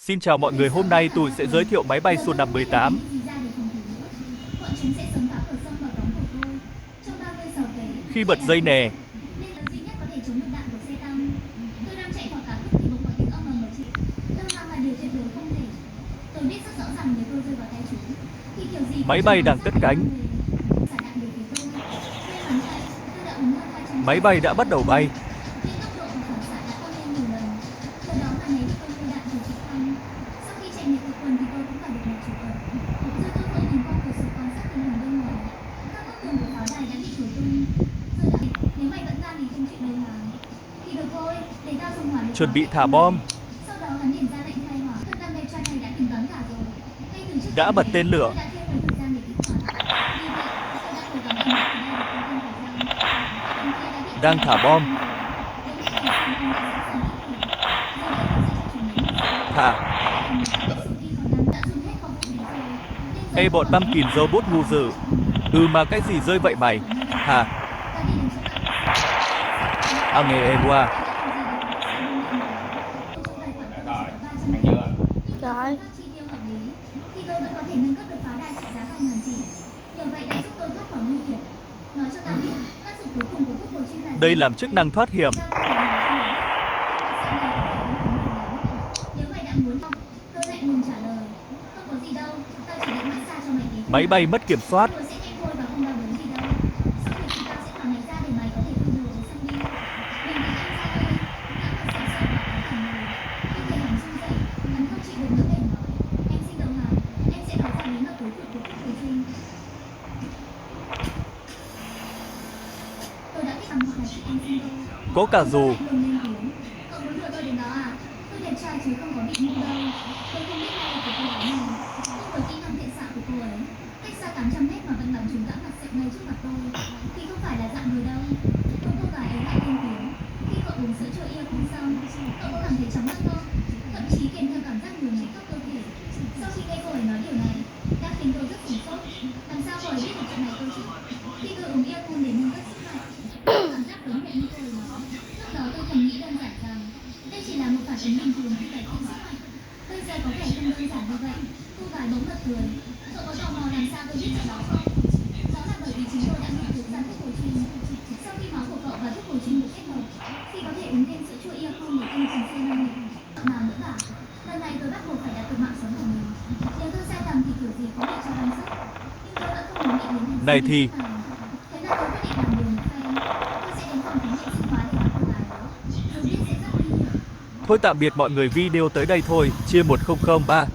Xin chào mọi người, hôm nay tôi sẽ giới thiệu máy bay Su-58. Khi bật dây nè, máy bay đang cất cánh. Máy bay đã bắt đầu bay. Chuẩn bị thả bom. Đã bật tên lửa. Đang thả bom. Thả. Ê bọn băm kìn robot ngu dữ. Mà cái gì rơi vậy mày? Hả? Nghe em qua. Trời. Đây làm chức năng thoát hiểm. Máy bay mất kiểm soát. Có cả dù. Này thì thôi tạm biệt mọi người, video tới đây thôi. Chia 1003.